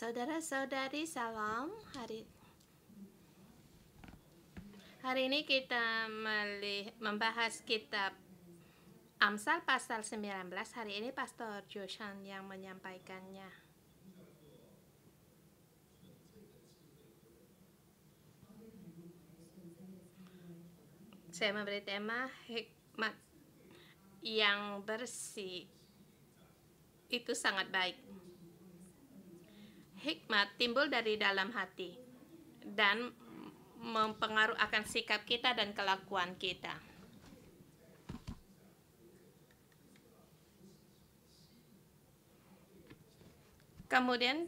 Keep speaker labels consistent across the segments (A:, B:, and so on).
A: Saudara-saudari, salam. Hari ini kita membahas kitab Amsal pasal 19. Hari ini Pastor Joshan yang menyampaikannya. Saya memberi tema hikmat yang bersih itu sangat baik. Hikmat timbul dari dalam hati dan mempengaruhi akan sikap kita dan kelakuan kita. Kemudian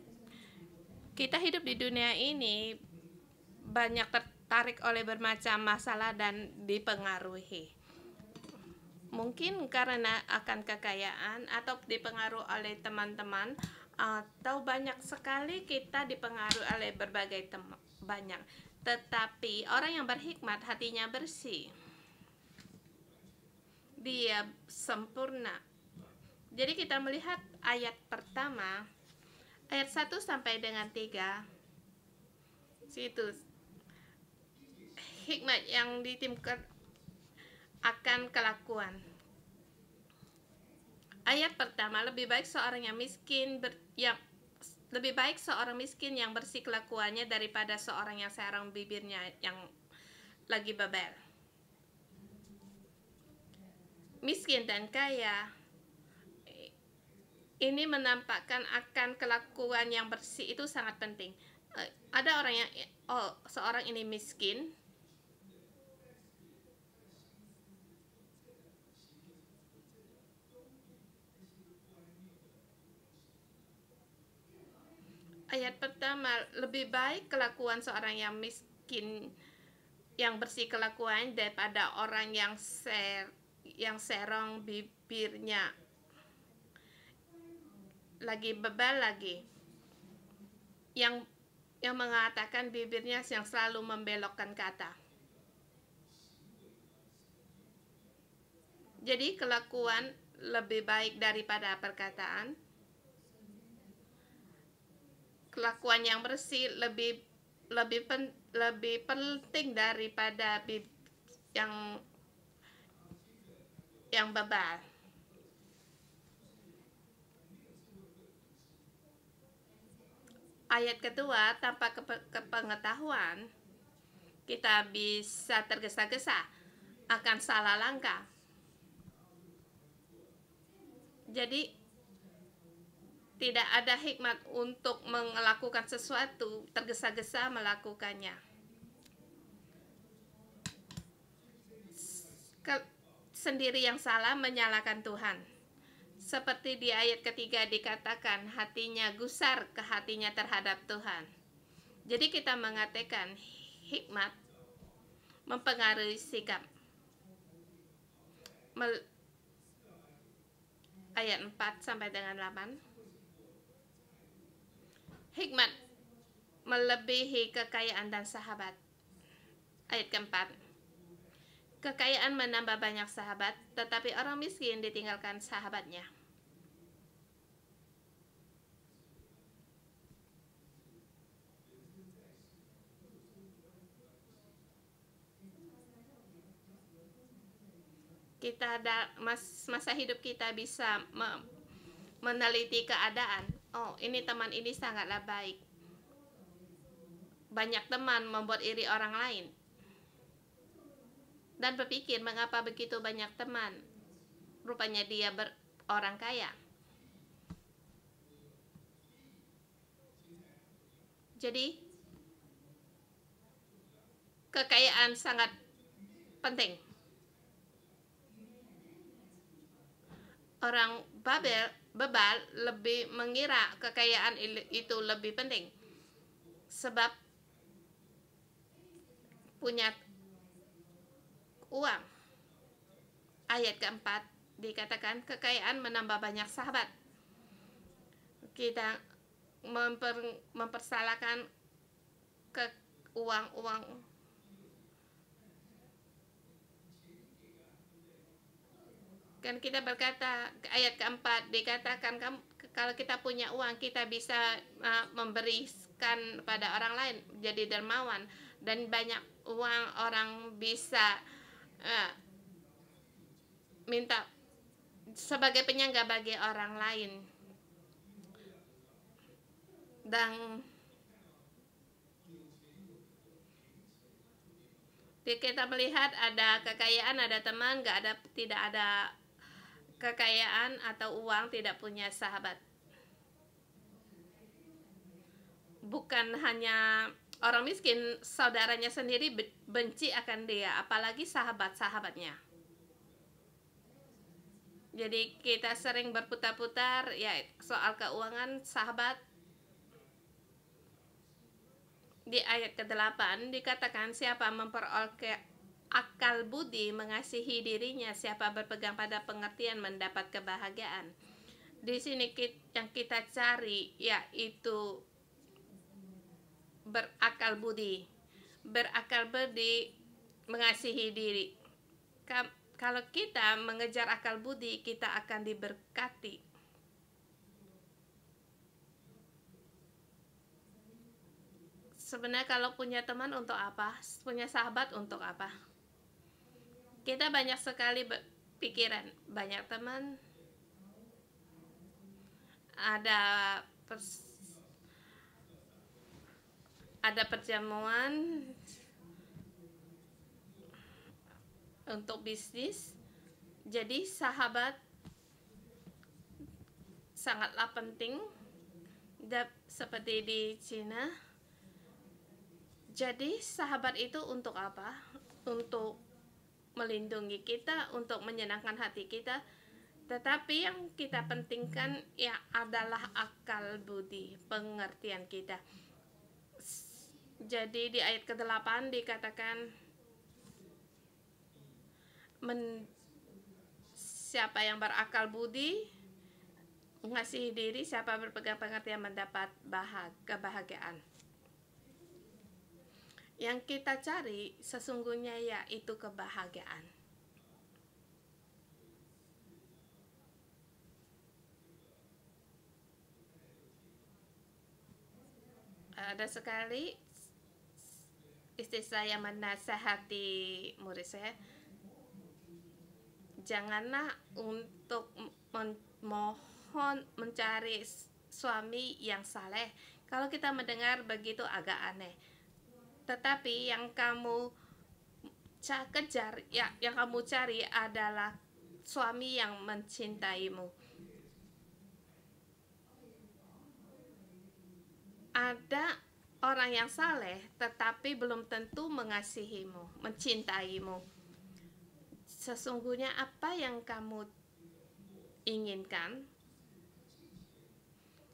A: kita hidup di dunia ini banyak tertarik oleh bermacam masalah dan dipengaruhi. Mungkin karena akan kekayaan atau dipengaruhi oleh teman-teman, atau banyak sekali kita dipengaruhi oleh berbagai banyak. Tetapi orang yang berhikmat hatinya bersih. Dia sempurna. Jadi kita melihat ayat pertama, ayat 1 sampai dengan 3. Situ hikmat yang ditimbulkan akan kelakuan. Ayat pertama, lebih baik seorang miskin yang bersih kelakuannya daripada seorang yang serong bibirnya yang lagi bebel. Miskin dan kaya ini menampakkan akan kelakuan yang bersih itu sangat penting. Ada orang yang seorang ini miskin, ayat pertama, lebih baik kelakuan seorang yang miskin yang bersih kelakuan daripada orang yang serong bibirnya lagi bebal lagi, yang mengatakan bibirnya yang selalu membelokkan kata. Jadi kelakuan lebih baik daripada perkataan. Kelakuan yang bersih lebih penting daripada yang bebal. Ayat kedua, tanpa kepengetahuan kita bisa tergesa-gesa akan salah langkah. Jadi tidak ada hikmat untuk melakukan sesuatu tergesa-gesa melakukannya. Sendiri yang salah menyalahkan Tuhan. Seperti di ayat ketiga dikatakan, hatinya gusar ke hatinya terhadap Tuhan. Jadi kita mengatakan hikmat mempengaruhi sikap. Ayat 4 sampai dengan 8. Hikmat melebihi kekayaan dan sahabat. Ayat keempat. Kekayaan menambah banyak sahabat, tetapi orang miskin ditinggalkan sahabatnya. Kita masa hidup kita bisa meneliti keadaan. Oh, ini teman ini sangatlah baik. Banyak teman membuat iri orang lain. Dan berpikir, mengapa begitu banyak teman? Rupanya dia orang kaya. Jadi kekayaan sangat penting. Orang bebal lebih mengira kekayaan itu lebih penting, sebab punya uang. Ayat keempat dikatakan kekayaan menambah banyak sahabat. Kita mempersalahkan ke uang. Kan kita berkata, ayat keempat dikatakan Kalau kita punya uang, kita bisa memberikan pada orang lain, jadi dermawan, dan banyak uang orang bisa minta sebagai penyangga bagi orang lain. Dan kita melihat ada kekayaan, ada teman, tidak ada kekayaan atau uang, tidak punya sahabat. Bukan hanya orang miskin, saudaranya sendiri benci akan dia, apalagi sahabat-sahabatnya. Jadi kita sering berputar-putar ya soal keuangan, sahabat. Di ayat ke-8 dikatakan, siapa memperoleh akal budi mengasihi dirinya, siapa berpegang pada pengertian mendapat kebahagiaan. Di sini yang kita cari yaitu berakal budi. Berakal budi mengasihi diri. Kalau kita mengejar akal budi, kita akan diberkati. Sebenarnya kalau punya teman untuk apa? Punya sahabat untuk apa? Kita banyak sekali pikiran, banyak teman, ada perjamuan untuk bisnis. Jadi sahabat sangatlah penting, seperti di Cina. Jadi sahabat itu untuk apa? Untuk melindungi kita, untuk menyenangkan hati kita. Tetapi yang kita pentingkan ya adalah akal budi, pengertian kita. Jadi di ayat ke-8 dikatakan, siapa yang berakal budi mengasihi diri, siapa berpegang pengertian mendapat kebahagiaan. Yang kita cari sesungguhnya yaitu kebahagiaan. Ada sekali istri saya menasehati murid saya, janganlah untuk mohon mencari suami yang saleh. Kalau kita mendengar begitu agak aneh. Tetapi yang kamu kejar, yang kamu cari adalah suami yang mencintaimu. Ada orang yang saleh tetapi belum tentu mengasihimu, mencintaimu. Sesungguhnya apa yang kamu inginkan,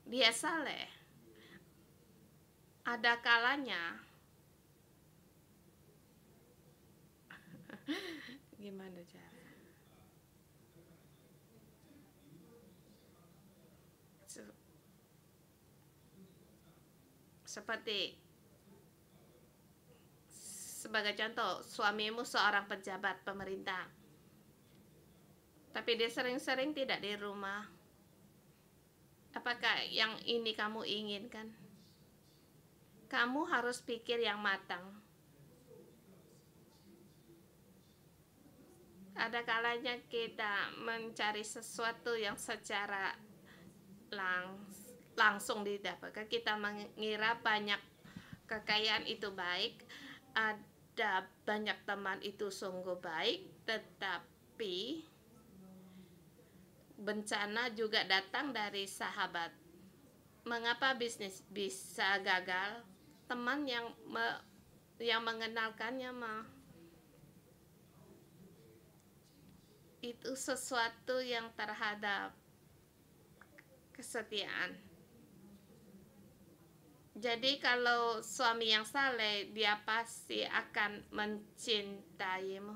A: dia saleh, ada kalanya gimana cara seperti sebagai contoh, suamimu seorang pejabat pemerintah, tapi dia sering-sering tidak di rumah. Apakah yang ini kamu inginkan? Kamu harus pikir yang matang. Ada kalanya kita mencari sesuatu yang secara langsung didapatkan. Kita mengira banyak kekayaan itu baik, ada banyak teman itu sungguh baik, tetapi bencana juga datang dari sahabat. Mengapa bisnis bisa gagal? Teman yang mengenalkannya itu sesuatu yang terhadap kesetiaan. Jadi kalau suami yang saleh, dia pasti akan mencintaimu.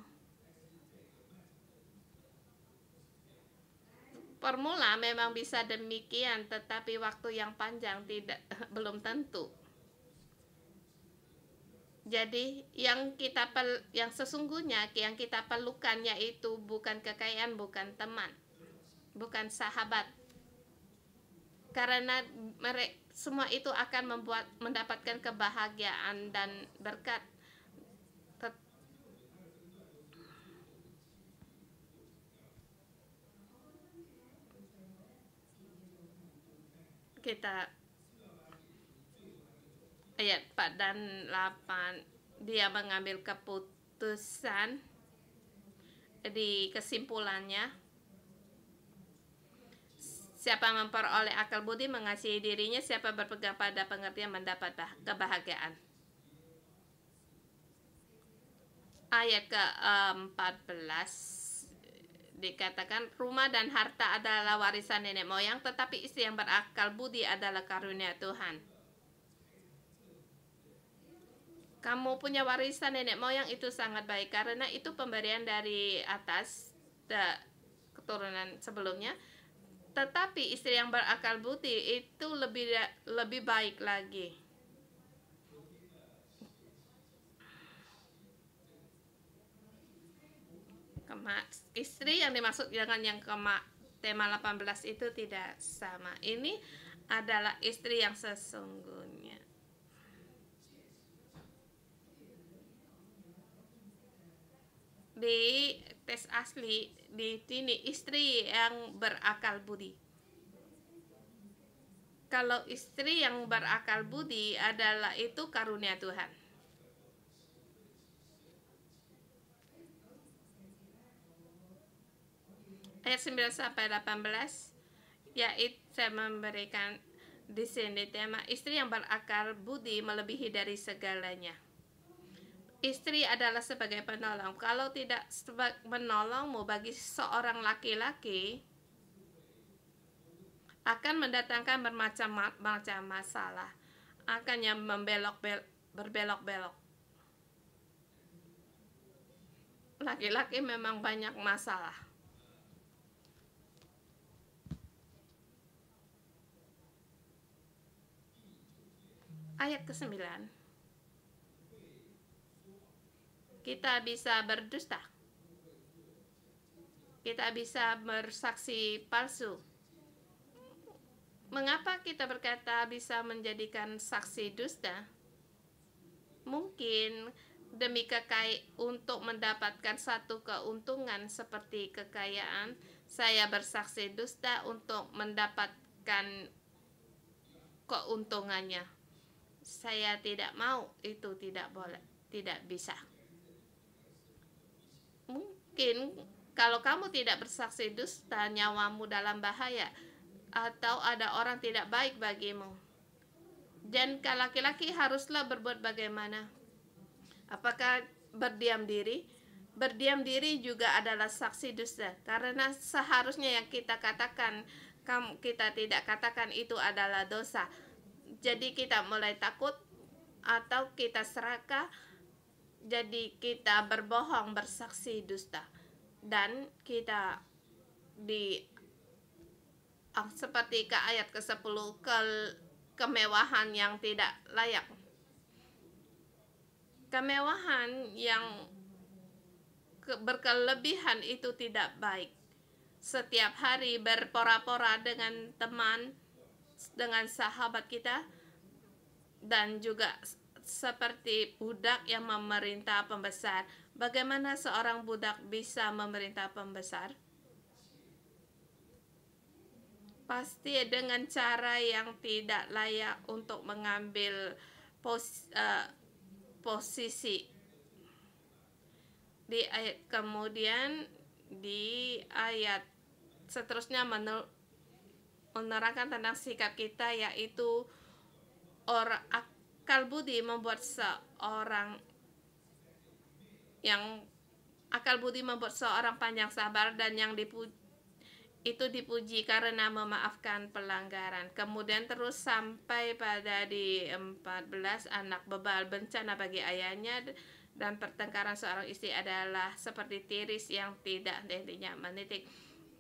A: Formula memang bisa demikian, tetapi waktu yang panjang belum tentu. Jadi yang sesungguhnya yang kita perlukan yaitu bukan kekayaan, bukan teman, bukan sahabat. karena mereka semua itu akan mendapatkan kebahagiaan dan berkat. Kita ayat 4 dan 8, dia mengambil keputusan di kesimpulannya, siapa memperoleh akal budi mengasihi dirinya, siapa berpegang pada pengertian mendapat kebahagiaan. Ayat ke-14 dikatakan, rumah dan harta adalah warisan nenek moyang, tetapi istri yang berakal budi adalah karunia Tuhan. Kamu punya warisan nenek moyang itu sangat baik, karena itu pemberian dari atas keturunan sebelumnya. Tetapi istri yang berakal budi itu lebih baik lagi. Istri yang dimaksud dengan yang tema 18 itu tidak sama. Ini adalah istri yang sesungguhnya. Di tes asli di sini istri yang berakal budi. Kalau istri yang berakal budi adalah itu karunia Tuhan. Ayat 9 sampai 18, yaitu saya memberikan di sini tema istri yang berakal budi melebihi dari segalanya. Istri adalah sebagai penolong. Kalau tidak menolongmu bagi seorang laki-laki, akan mendatangkan bermacam-macam masalah, akan yang berbelok-belok. Laki-laki memang banyak masalah. Ayat ke-9, kita bisa berdusta, kita bisa bersaksi palsu. Mengapa kita berkata bisa menjadikan saksi dusta? Mungkin demi untuk mendapatkan satu keuntungan seperti kekayaan, saya bersaksi dusta untuk mendapatkan keuntungannya. Saya tidak mau, itu tidak boleh, tidak bisa. Mungkin kalau kamu tidak bersaksi dusta, nyawamu dalam bahaya, atau ada orang tidak baik bagimu. Dan laki-laki haruslah berbuat bagaimana? Apakah berdiam diri? Berdiam diri juga adalah saksi dusta, karena seharusnya yang kita katakan, kita tidak katakan itu adalah dosa. Jadi kita mulai takut atau kita serakah, jadi kita berbohong, bersaksi dusta, dan kita seperti ke ayat ke-10, kemewahan yang tidak layak. Kemewahan yang berkelebihan itu tidak baik. Setiap hari berpora-pora dengan teman, dengan sahabat kita, dan juga seperti budak yang memerintah pembesar. Bagaimana seorang budak bisa memerintah pembesar? Pasti dengan cara yang tidak layak untuk mengambil posisi. Di ayat kemudian di ayat seterusnya menerangkan tentang sikap kita, yaitu akal budi membuat seorang panjang sabar, dan yang dipuji karena memaafkan pelanggaran. Kemudian terus sampai pada di 14, anak bebal bencana bagi ayahnya, dan pertengkaran seorang istri adalah seperti tiris yang tidak hentinya menitik.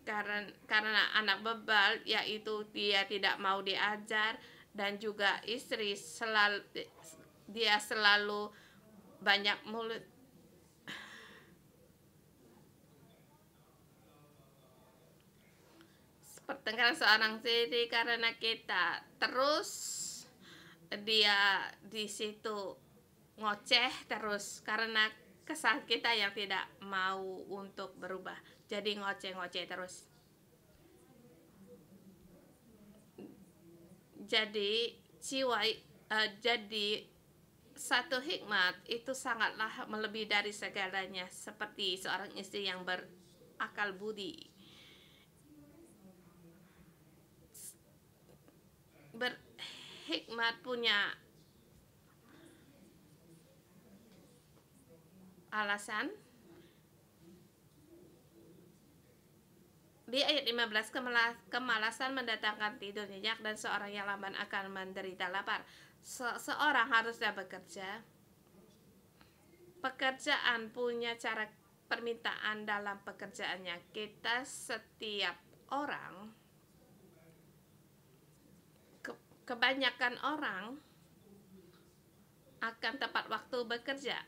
A: Karena anak bebal, yaitu dia tidak mau diajar, dan juga istri dia selalu banyak mulut. pertengkaran seorang diri karena kita terus dia di situ ngoceh terus karena kesal kita yang tidak mau untuk berubah. Jadi ngoceh-ngoceh terus. Jadi jadi satu hikmat itu sangatlah melebihi dari segalanya, seperti seorang istri yang berakal budi, berhikmat, punya alasan. Di ayat 15, kemalasan mendatangkan tidur nyenyak dan seorang yang lamban akan menderita lapar. Seorang harusnya bekerja. Pekerjaan punya cara permintaan dalam pekerjaannya. Kita setiap orang, kebanyakan orang akan tepat waktu bekerja.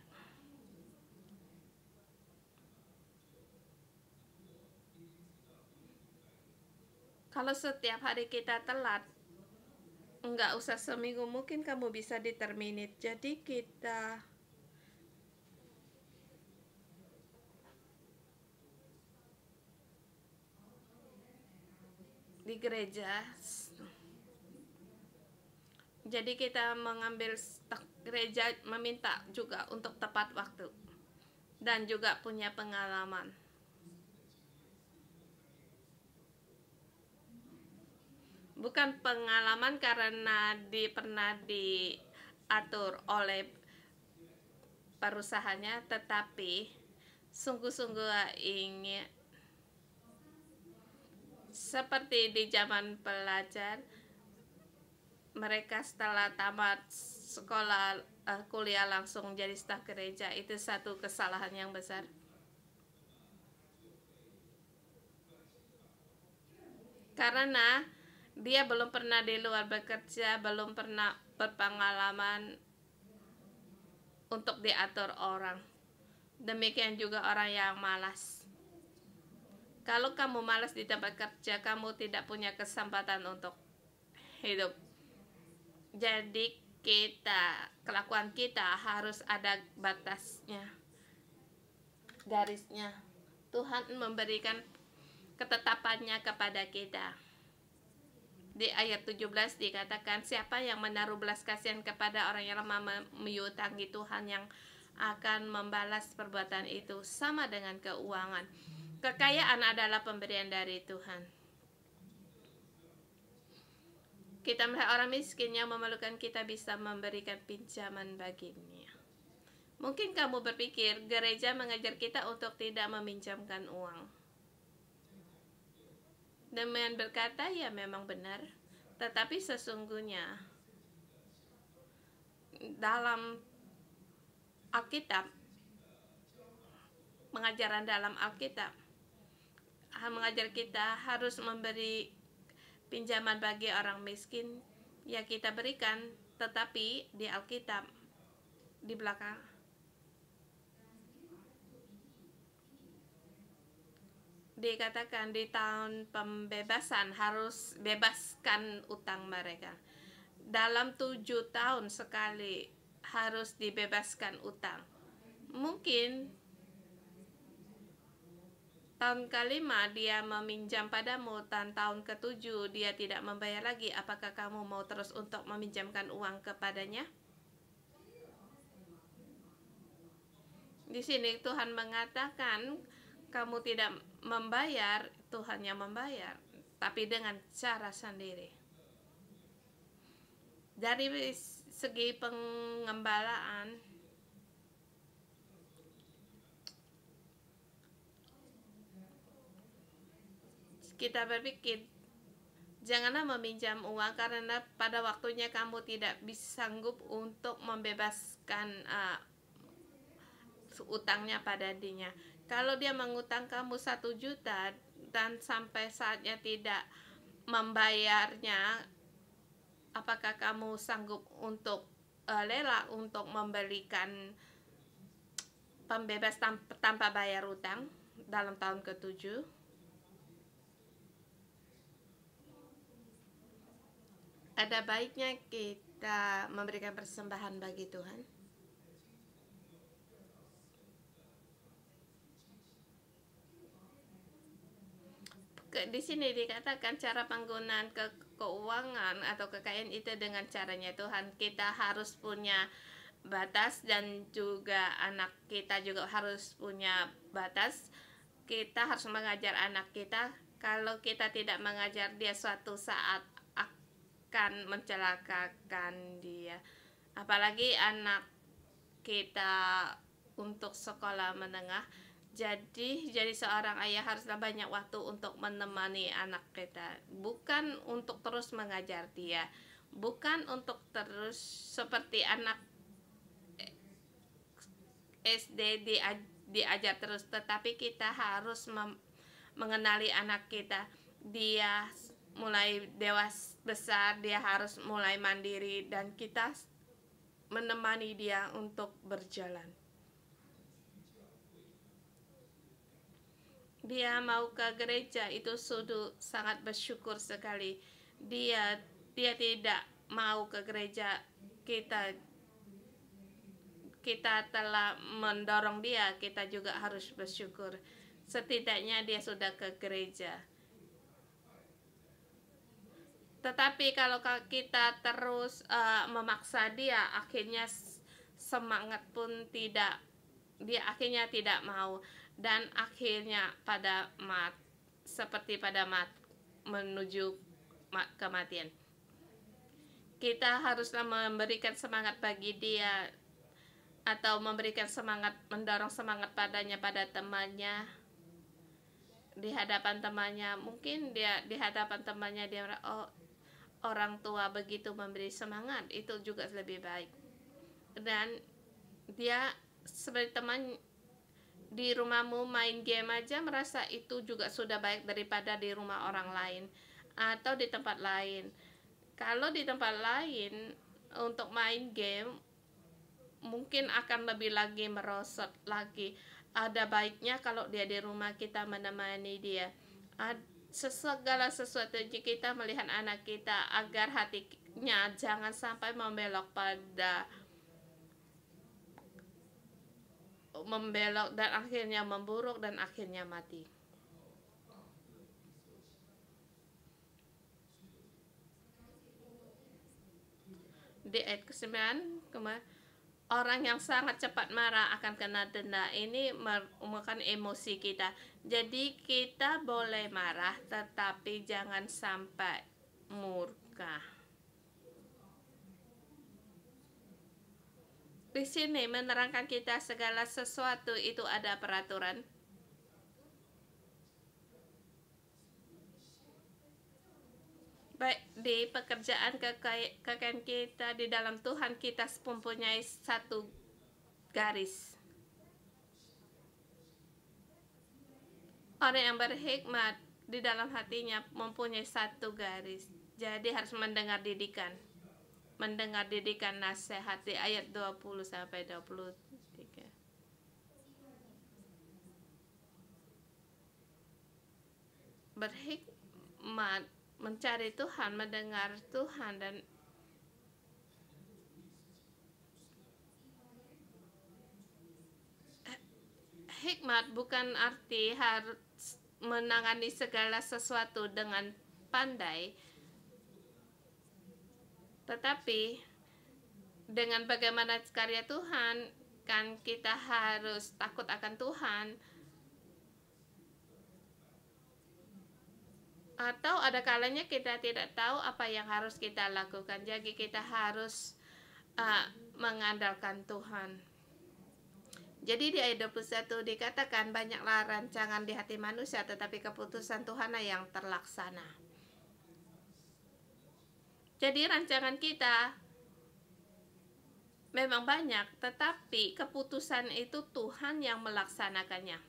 A: Kalau setiap hari kita telat, enggak usah seminggu, mungkin kamu bisa determinate. Jadi kita di gereja, jadi kita mengambil gereja meminta juga untuk tepat waktu dan juga punya pengalaman. Bukan pengalaman karena pernah diatur oleh perusahaannya, tetapi sungguh-sungguh ingin seperti di zaman pelajar, mereka setelah tamat sekolah kuliah langsung jadi staf gereja. Itu satu kesalahan yang besar. Karena dia belum pernah di luar bekerja, belum pernah berpengalaman untuk diatur orang. Demikian juga orang yang malas. Kalau kamu malas di tempat kerja, kamu tidak punya kesempatan untuk hidup. Jadi kelakuan kita harus ada batasnya, garisnya. Tuhan memberikan ketetapannya kepada kita. Di ayat 17 dikatakan, siapa yang menaruh belas kasihan kepada orang yang lemah menghutang Tuhan yang akan membalas perbuatan itu, sama dengan keuangan. Kekayaan adalah pemberian dari Tuhan. Kita melihat orang miskin yang memerlukan, kita bisa memberikan pinjaman baginya. Mungkin kamu berpikir gereja mengajar kita untuk tidak meminjamkan uang. Demikian berkata, ya memang benar, tetapi sesungguhnya dalam Alkitab, pengajaran dalam Alkitab mengajar kita harus memberi pinjaman bagi orang miskin, ya kita berikan, tetapi di Alkitab di belakang dikatakan di tahun pembebasan harus bebaskan utang mereka. Dalam 7 tahun sekali harus dibebaskan utang. Mungkin tahun ke-5 dia meminjam padamu, dan tahun ke-7 dia tidak membayar lagi. Apakah kamu mau terus untuk meminjamkan uang kepadanya? Di sini Tuhan mengatakan, kamu tidak membayar, Tuhan yang membayar, tapi dengan cara sendiri. Dari segi pengembalaan, kita berpikir, janganlah meminjam uang karena pada waktunya kamu tidak bisa sanggup untuk membebaskan utangnya pada dirinya. Kalau dia mengutang kamu 1 juta dan sampai saatnya tidak membayarnya, apakah kamu sanggup untuk rela untuk memberikan pembebas tanpa bayar utang dalam tahun ke-7? Ada baiknya kita memberikan persembahan bagi Tuhan. Di sini dikatakan cara penggunaan keuangan atau kekayaan itu dengan caranya Tuhan. Kita harus punya batas dan juga anak kita juga harus punya batas. Kita harus mengajar anak kita. Kalau kita tidak mengajar dia, suatu saat akan mencelakakan dia. Apalagi anak kita untuk sekolah menengah. Jadi seorang ayah haruslah banyak waktu untuk menemani anak kita, bukan untuk terus mengajar dia, bukan untuk terus seperti anak SD diajar terus, tetapi kita harus mengenali anak kita. Dia mulai dewasa besar, dia harus mulai mandiri, dan kita menemani dia untuk berjalan. Dia mau ke gereja, itu sudah sangat bersyukur sekali. Dia tidak mau ke gereja, kita telah mendorong dia, kita juga harus bersyukur. Setidaknya dia sudah ke gereja. Tetapi kalau kita terus memaksa dia, akhirnya semangat pun tidak, dia akhirnya tidak mau, dan akhirnya seperti pada menuju kematian. Kita haruslah memberikan semangat bagi dia, atau memberikan semangat, mendorong semangat padanya, pada temannya, di hadapan temannya. Mungkin dia di hadapan temannya dia orang tua begitu memberi semangat, itu juga lebih baik. Dan dia sebagai teman di rumahmu main game aja merasa itu juga sudah baik daripada di rumah orang lain atau di tempat lain. Kalau di tempat lain untuk main game mungkin akan lebih lagi merosot lagi. Ada baiknya kalau dia di rumah, kita menemani dia. Segala sesuatu kita melihat anak kita agar hatinya jangan sampai membelok dan akhirnya memburuk dan akhirnya mati. Di ayat ke-9, orang yang sangat cepat marah akan kena denda. Ini merupakan emosi kita. Jadi kita boleh marah, tetapi jangan sampai murka. Di sini menerangkan kita segala sesuatu itu ada peraturan. Baik di pekerjaan, kekayaan kita di dalam Tuhan, kita mempunyai satu garis. Orang yang berhikmat di dalam hatinya mempunyai satu garis. Jadi harus mendengar didikan. Mendengar didikan nasihat di ayat 20 sampai 23. Berhikmat mencari Tuhan, mendengar Tuhan, dan hikmat bukan arti harus menangani segala sesuatu dengan pandai, tetapi dengan bagaimana karya Tuhan, kan kita harus takut akan Tuhan. Atau ada kalanya kita tidak tahu apa yang harus kita lakukan, jadi kita harus mengandalkan Tuhan. Jadi di ayat 21 dikatakan, banyaklah rancangan di hati manusia, tetapi keputusan Tuhan yang terlaksana. Jadi rancangan kita memang banyak, tetapi keputusan itu Tuhan yang melaksanakannya.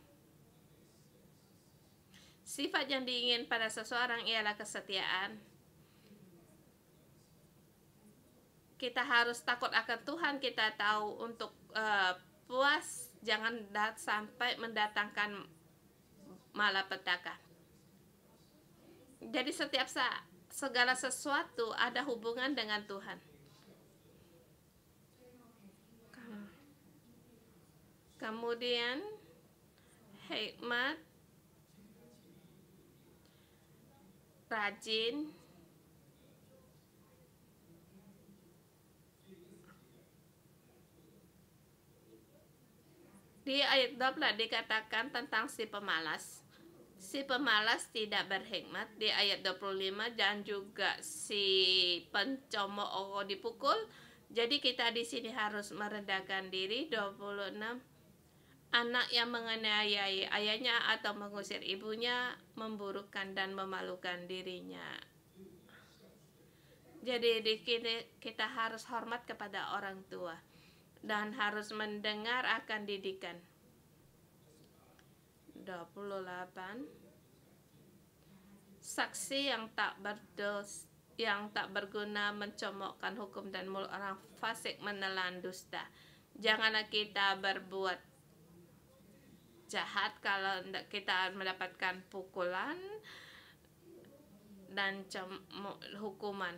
A: Sifat yang diingin pada seseorang ialah kesetiaan. Kita harus takut akan Tuhan, kita tahu untuk puas, jangan sampai mendatangkan malapetaka. Jadi setiap saat segala sesuatu ada hubungan dengan Tuhan. Kemudian hikmat, rajin, di ayat 12 dikatakan tentang si pemalas. Si pemalas tidak berhikmat di ayat 25, dan juga si pencomooh dipukul. Jadi kita di sini harus merendahkan diri. 26, anak yang menganiayai ayahnya atau mengusir ibunya memburukkan dan memalukan dirinya. Jadi kita harus hormat kepada orang tua dan harus mendengar akan didikan. 28, saksi yang tak berguna mencomokkan hukum, dan mulut orang fasik menelan dusta. Janganlah kita berbuat jahat kalau kita mendapatkan pukulan dan hukuman.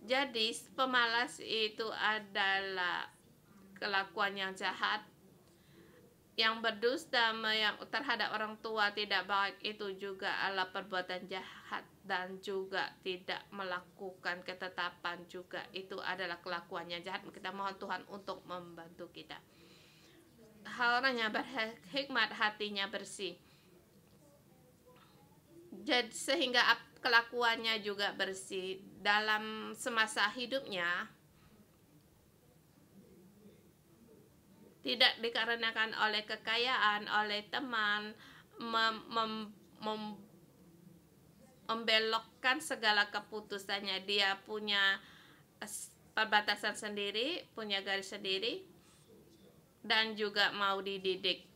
A: Jadi pemalas itu adalah kelakuan yang jahat, yang berdusta yang terhadap orang tua tidak baik, itu juga adalah perbuatan jahat, dan juga tidak melakukan ketetapan juga itu adalah kelakuan yang jahat. Kita mohon Tuhan untuk membantu kita. Orang yang berhikmat hatinya bersih, jadi sehingga kelakuannya juga bersih dalam semasa hidupnya. Tidak dikarenakan oleh kekayaan, oleh teman, membelokkan segala keputusannya. Dia punya perbatasan sendiri, punya garis sendiri, dan juga mau dididik.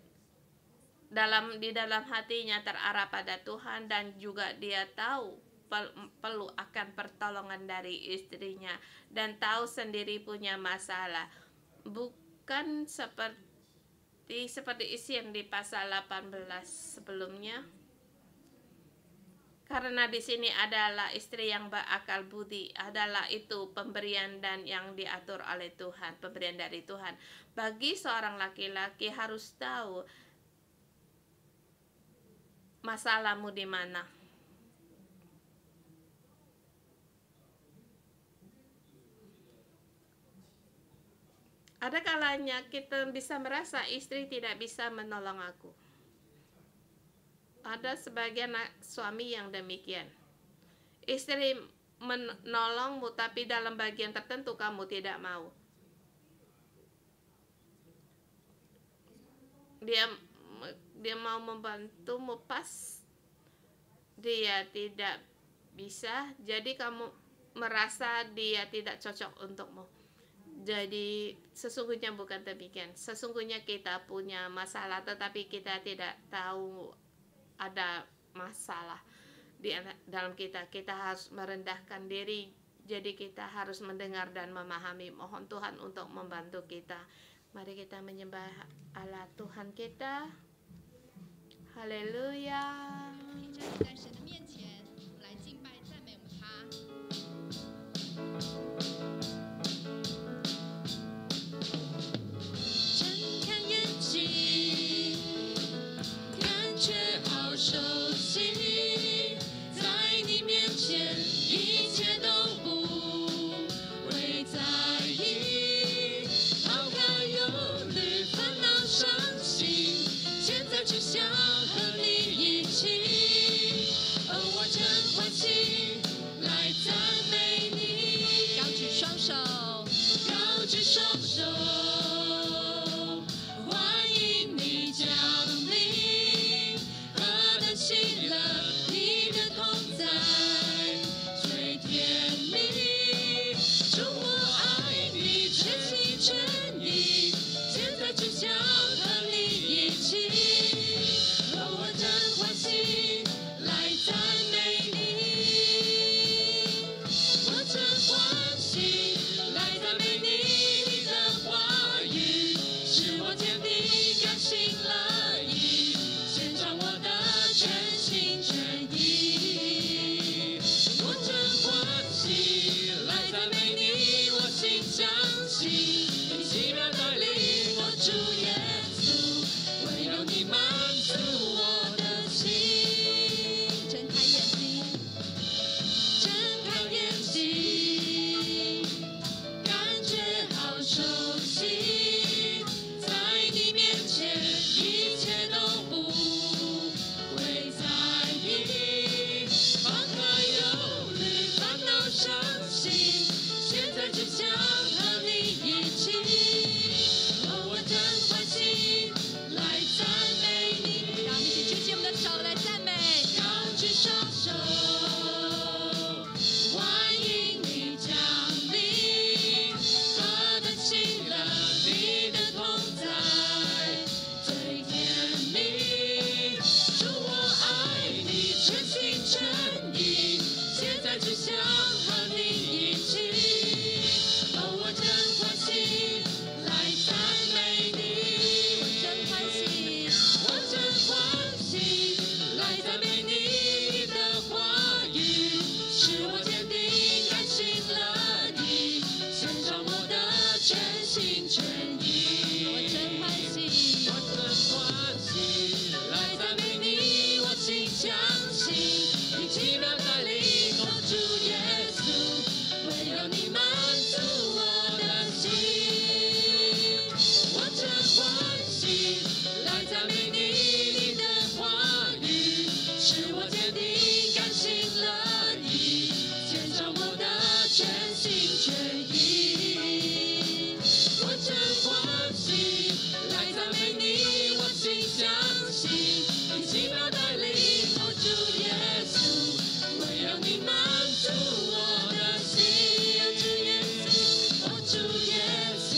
A: Di dalam hatinya terarah pada Tuhan, dan juga dia tahu perlu akan pertolongan dari istrinya, dan tahu sendiri punya masalah. Bukan seperti isi yang di pasal 18 sebelumnya. Karena di sini adalah istri yang berakal budi, adalah itu pemberian dan yang diatur oleh Tuhan, pemberian dari Tuhan. Bagi seorang laki-laki harus tahu masalahmu di mana. Ada kalanya kita bisa merasa istri tidak bisa menolong aku. Ada sebagian suami yang demikian. Istri menolongmu, tapi dalam bagian tertentu kamu tidak mau. Dia mau membantumu, pas dia tidak bisa, jadi kamu merasa dia tidak cocok untukmu. Jadi sesungguhnya bukan demikian. Sesungguhnya kita punya masalah, tetapi kita tidak tahu ada masalah di dalam kita. Kita harus merendahkan diri. Jadi kita harus mendengar dan memahami. Mohon Tuhan untuk membantu kita. Mari kita menyembah Allah Tuhan kita. Haleluya.
B: 熟悉，在你面前，一切都不会在意。抛开忧虑、烦恼、伤心，现在只想和你一起。哦，我真欢喜来赞美你。心相信你奇妙带领，我主耶稣，唯有你满足我的心。睁开眼睛，睁开眼睛，感觉好熟悉，在你面前一切都不会在意，放开忧虑，烦恼伤心，现在只想和你一起。哦，我真欢喜，来赞美你。让我们一起举起我们的手来赞美，高举双手，欢迎你降临，何等喜乐，你的同在最甜蜜。主，我爱你，全心全意，现在只想和你一起。哦，我真欢喜，来赞美你。我真欢喜，我真欢喜，来赞美你的话语，使我坚定，甘心乐意，献上我的全心全意。我真欢喜，我真欢喜，来赞美你，我心相信你奇妙带领，我主耶稣，唯有你满足我的心。我真欢喜，来赞美你的话语，使我坚定，甘心乐意，献上我的全心全意。我真欢喜，来赞美你，我心相信你奇妙带领，我主耶稣，唯有你满足我的心。主耶稣，我主耶稣，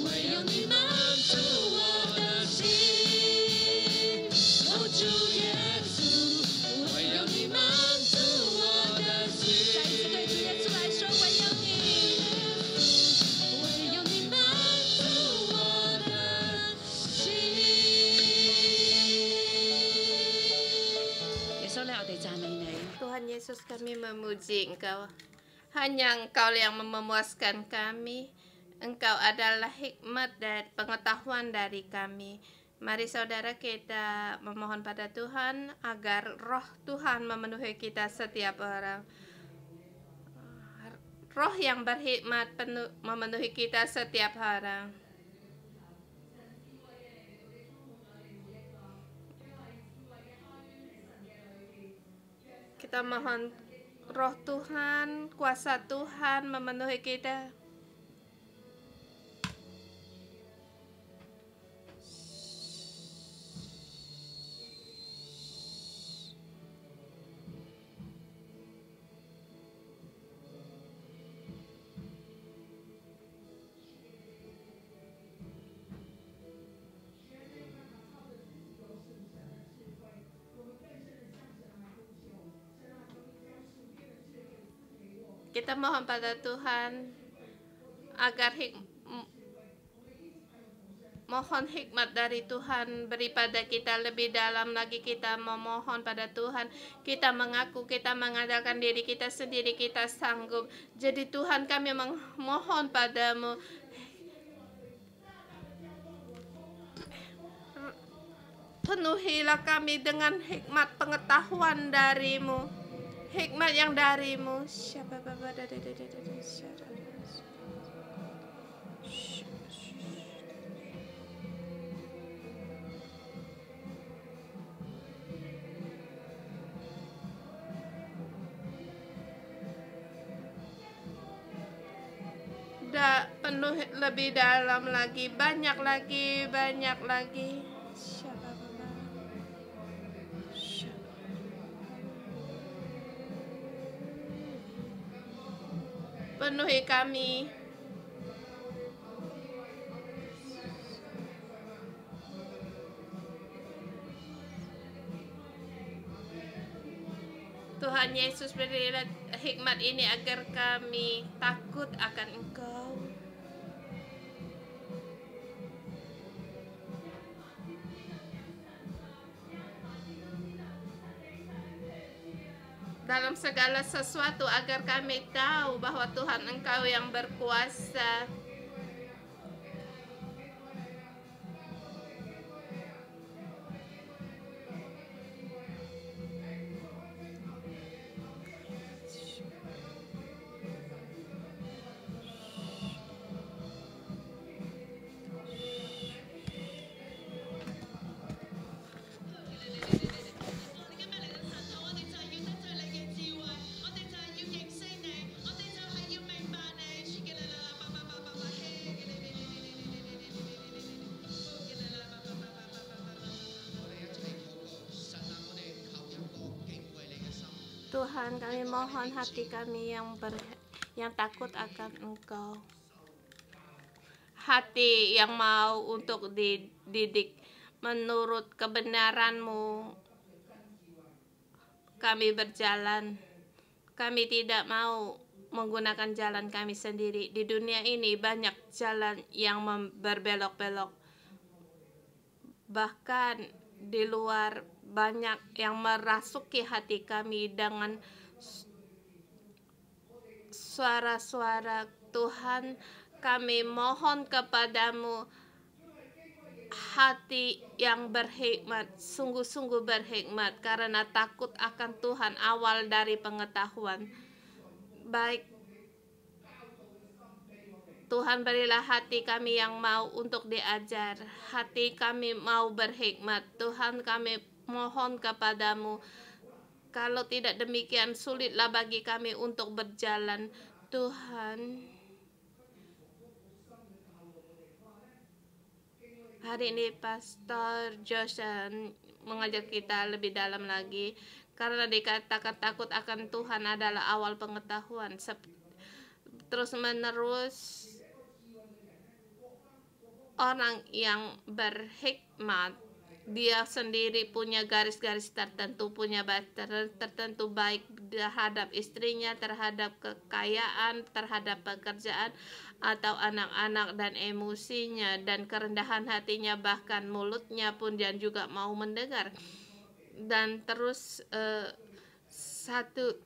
B: 唯有你满足我的心。哦，主耶稣，唯有你满足我的心。再一次对主耶稣来说，唯有你，唯有你满足我的心。耶穌咧，我哋讚美你。
A: Tuhan Yesus, kami memuji Engkau. Hanya Engkau yang memuaskan kami. Engkau adalah hikmat dan pengetahuan dari kami. Mari saudara kita memohon pada Tuhan agar roh Tuhan memenuhi kita setiap orang. Roh yang berhikmat memenuhi kita setiap orang. Kita mohon roh Tuhan, kuasa Tuhan memenuhi kita. Kita mohon pada Tuhan agar mohon hikmat dari Tuhan beri pada kita lebih dalam lagi. Kita memohon pada Tuhan, kita mengaku kita mengandalkan diri kita sendiri, kita sanggup. Jadi Tuhan, kami memohon padamu, penuhilah kami dengan hikmat pengetahuan darimu, hikmat yang darimu. Penuh lebih dalam lagi, banyak lagi, banyak lagi. Penuhi kami. Tuhan Yesus, berilah hikmat ini agar kami takut akan Engkau. dalam segala sesuatu, agar kami tahu bahwa Tuhan Engkau yang berkuasa. Tuhan, kami mohon hati kami yang takut akan Engkau. Hati yang mau untuk dididik menurut kebenaran-Mu. Kami berjalan. Kami tidak mau menggunakan jalan kami sendiri. Di dunia ini banyak jalan yang berbelok-belok. Bahkan di luar banyak yang merasuki hati kami dengan suara-suara. Tuhan, kami mohon kepadamu hati yang berhikmat, sungguh-sungguh berhikmat, karena takut akan Tuhan awal dari pengetahuan. Baik, Tuhan, berilah hati kami yang mau untuk diajar, hati kami mau berhikmat. Tuhan, kami mohon kepadamu, kalau tidak demikian sulitlah bagi kami untuk berjalan. Tuhan, hari ini Pastor Josh mengajar kita lebih dalam lagi, karena dikatakan takut akan Tuhan adalah awal pengetahuan. Terus menerus orang yang berhikmat, dia sendiri punya garis-garis tertentu, punya batas tertentu, baik terhadap istrinya, terhadap kekayaan, terhadap pekerjaan, atau anak-anak dan emosinya dan kerendahan hatinya, bahkan mulutnya pun dan juga mau mendengar. Dan terus satu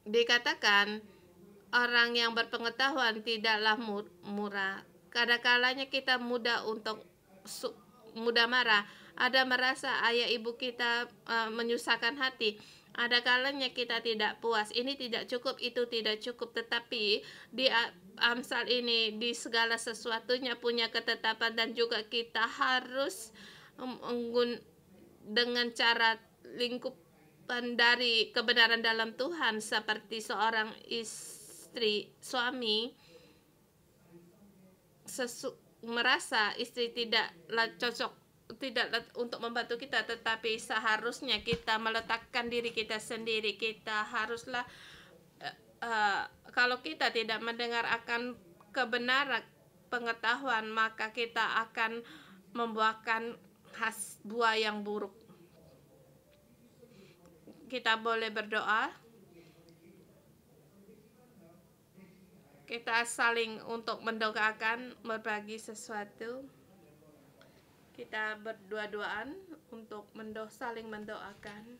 A: dikatakan orang yang berpengetahuan tidaklah murah. Kadang-kalanya kita mudah marah. Ada merasa ayah ibu kita menyusahkan hati. Ada kalanya kita tidak puas. Ini tidak cukup, itu tidak cukup. Tetapi di Amsal ini, di segala sesuatunya punya ketetapan, dan juga kita harus dengan cara lingkupan dari kebenaran dalam Tuhan, seperti seorang suami merasa istri tidaklah cocok, tidaklah untuk membantu kita, tetapi seharusnya kita meletakkan diri kita sendiri. Kita haruslah kalau kita tidak mendengar akan kebenaran pengetahuan, maka kita akan membuahkan buah yang buruk. Kita boleh berdoa. Kita saling untuk mendoakan, berbagi sesuatu. Kita berdua-duaan untuk saling mendoakan.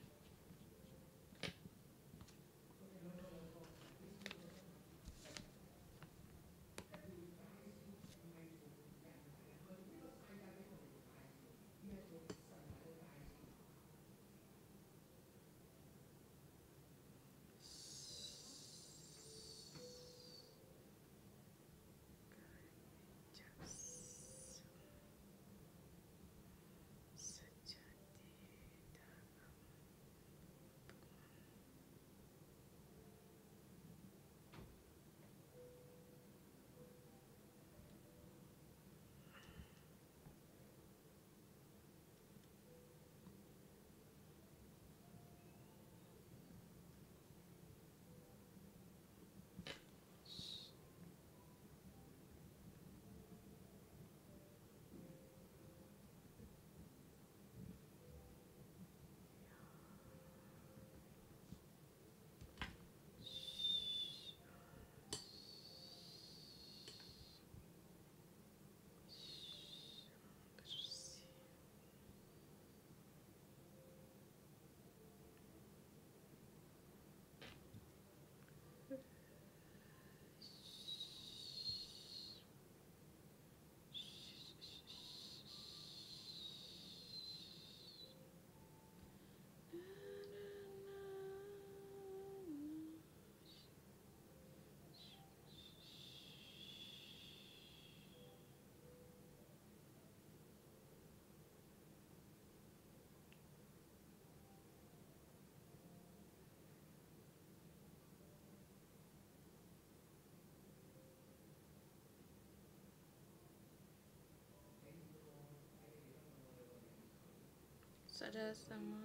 A: saudara semua,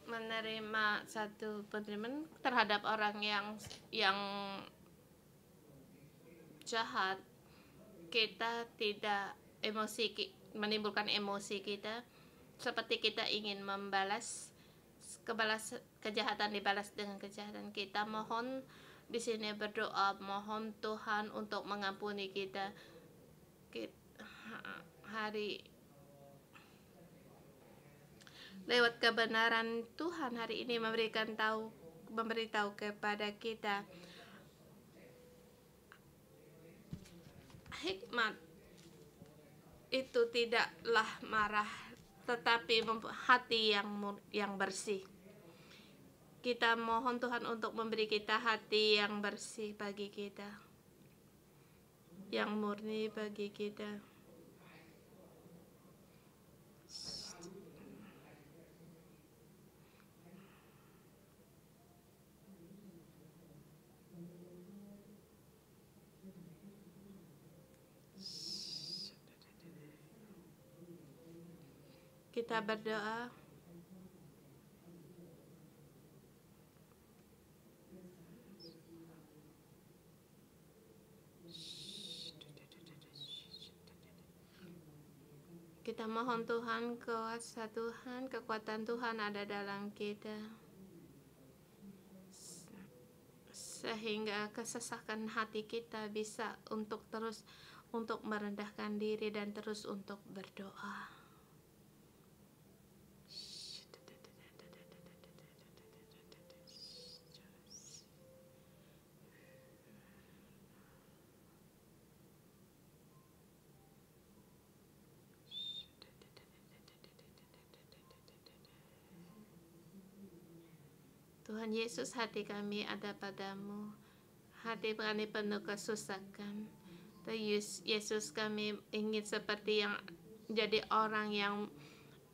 A: menerima satu penerimaan terhadap orang yang jahat, kita tidak menimbulkan emosi kita seperti kita ingin membalas kejahatan dibalas dengan kejahatan. Kita mohon di sini berdoa, mohon Tuhan untuk mengampuni kita. Lewat kebenaran Tuhan hari ini memberitahu kepada kita hikmat itu tidaklah marah, tetapi hati yang bersih. Kita mohon Tuhan untuk memberi kita hati yang bersih bagi kita, yang murni bagi kita. Kita berdoa. Kita mohon Tuhan, kuasa Tuhan, kekuatan Tuhan ada dalam kita, sehingga kesesakan hati kita bisa terus untuk merendahkan diri dan terus untuk berdoa. Tuhan Yesus, hati kami ada padamu. Hati kami penuh kesusahan. Yesus, kami ingin seperti yang jadi orang yang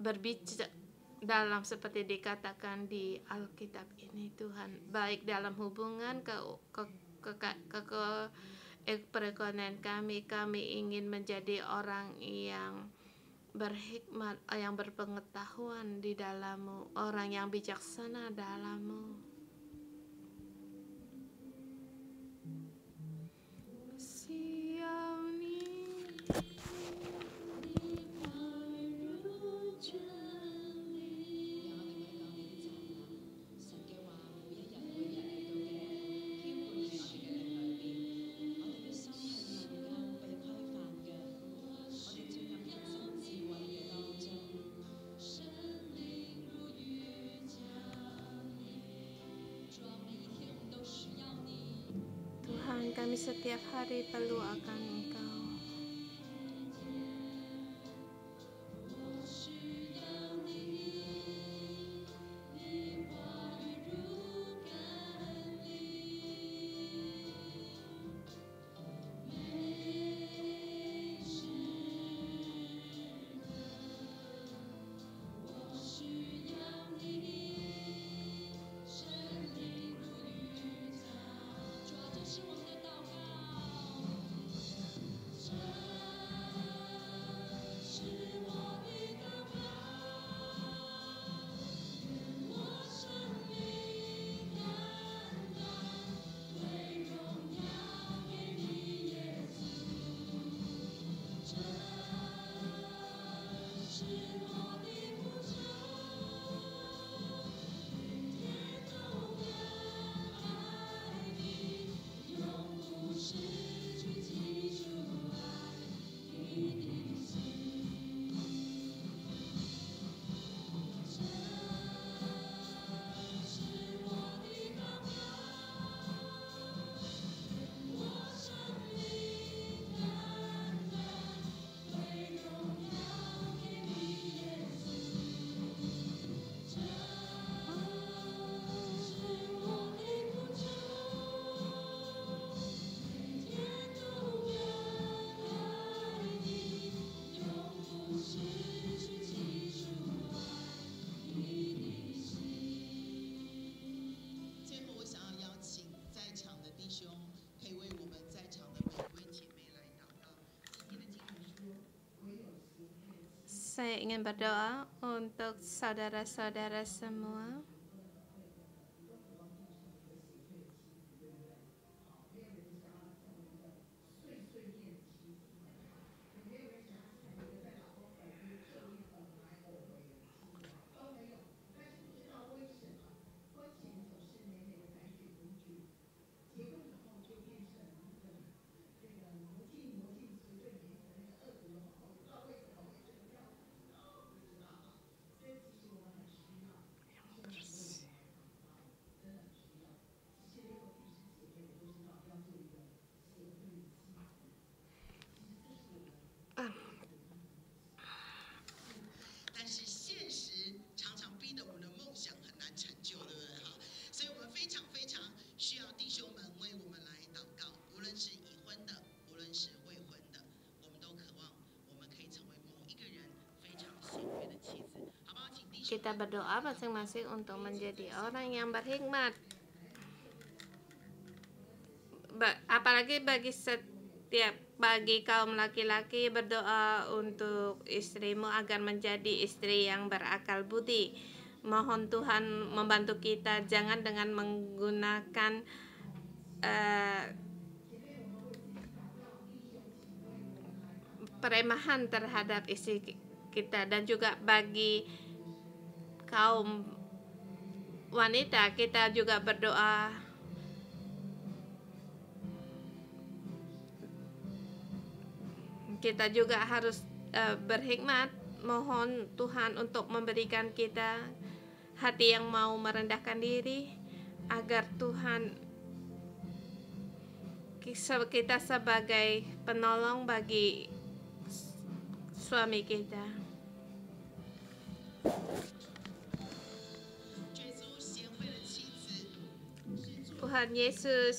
A: berbicara dalam seperti dikatakan di Alkitab ini, Tuhan. Baik dalam hubungan perekonomian kami ingin menjadi orang yang berhikmat, yang berpengetahuan di dalam-Mu, orang yang bijaksana dalam-Mu. Kami setiap hari perlu akan Engkau. Saya ingin berdoa untuk saudara-saudara semua. Kita berdoa masing-masing untuk menjadi orang yang berhikmat. Apalagi bagi kaum laki-laki, berdoa untuk istrimu agar menjadi istri yang berakal budi. Mohon Tuhan membantu kita, jangan dengan menggunakan peremahan terhadap istri kita. Dan juga bagi kaum wanita, kita juga berdoa kita juga harus berhikmat. Mohon Tuhan untuk memberikan kita hati yang mau merendahkan diri, agar Tuhan kita sebagai penolong bagi suami kita. Tuhan Yesus,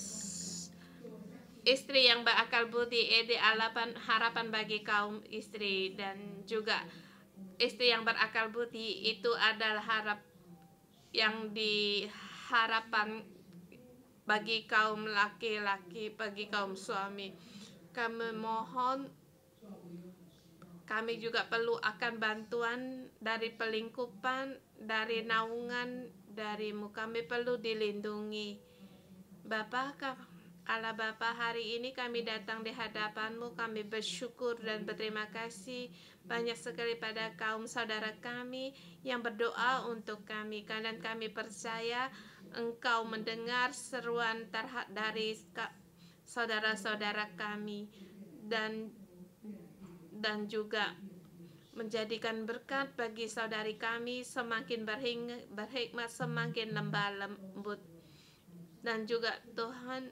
A: istri yang berakal budi, harapan bagi kaum istri, dan juga istri yang berakal budi itu adalah yang diharapkan bagi kaum laki-laki, bagi kaum suami. Kami mohon, kami juga perlu akan bantuan dari pelingkupan, dari naungan darimu. Kami perlu dilindungi. Bapa, Allah Bapa, hari ini kami datang di hadapan-Mu. Kami bersyukur dan berterima kasih banyak sekali pada kaum saudara kami yang berdoa untuk kami. Dan kami percaya Engkau mendengar seruan dari saudara-saudara kami, dan juga menjadikan berkat bagi saudari kami, semakin berhikmat, semakin lembah lembut. Dan juga Tuhan,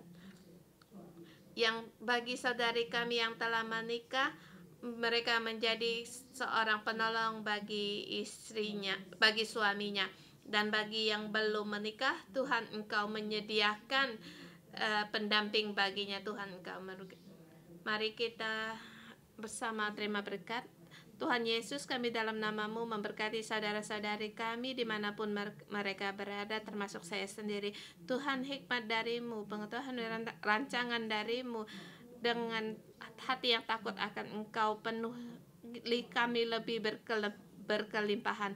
A: yang bagi saudari kami yang telah menikah, mereka menjadi seorang penolong bagi istrinya, bagi suaminya. Dan bagi yang belum menikah, Tuhan Engkau menyediakan pendamping baginya. Tuhan Engkau, mari kita bersama terima berkat. Tuhan Yesus, kami dalam nama-Mu memberkati saudara-saudari kami dimanapun mereka berada, termasuk saya sendiri. Tuhan, hikmat dari-Mu, pengetahuan dan rancangan dari-Mu, dengan hati yang takut akan Engkau, penuhi kami lebih berkelimpahan.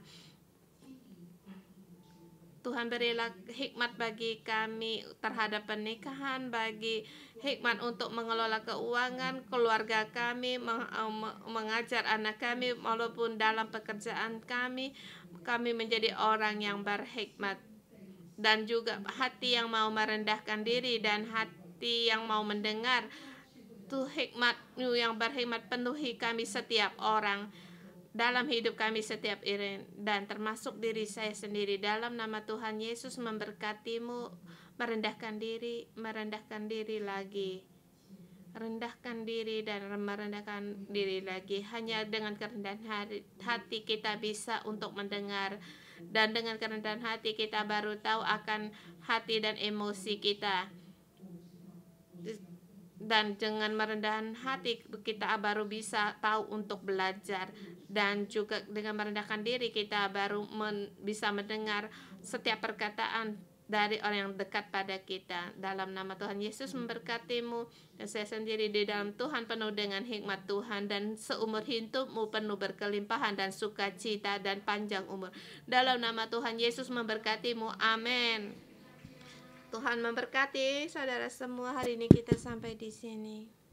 A: Tuhan, berilah hikmat bagi kami terhadap pernikahan, bagi hikmat untuk mengelola keuangan keluarga kami, mengajar anak kami, walaupun dalam pekerjaan kami menjadi orang yang berhikmat. Dan juga hati yang mau merendahkan diri dan hati yang mau mendengar. Tuh hikmat-Mu yang berhikmat, penuhi kami setiap orang dalam hidup kami setiap hari, dan termasuk diri saya sendiri. Dalam nama Tuhan Yesus memberkati-Mu, merendahkan diri lagi, rendahkan diri dan merendahkan diri lagi. Hanya dengan kerendahan hati kita bisa untuk mendengar, dan dengan kerendahan hati kita baru tahu akan hati dan emosi kita. Dan dengan merendahkan hati kita baru bisa tahu untuk belajar, dan juga dengan merendahkan diri kita baru bisa mendengar setiap perkataan dari orang yang dekat pada kita. Dalam nama Tuhan Yesus memberkatimu, dan saya sendiri di dalam Tuhan penuh dengan hikmat Tuhan, dan seumur hidupmu penuh berkelimpahan dan sukacita dan panjang umur. Dalam nama Tuhan Yesus memberkatimu. Amin. Tuhan memberkati saudara semua. Hari ini kita sampai di sini.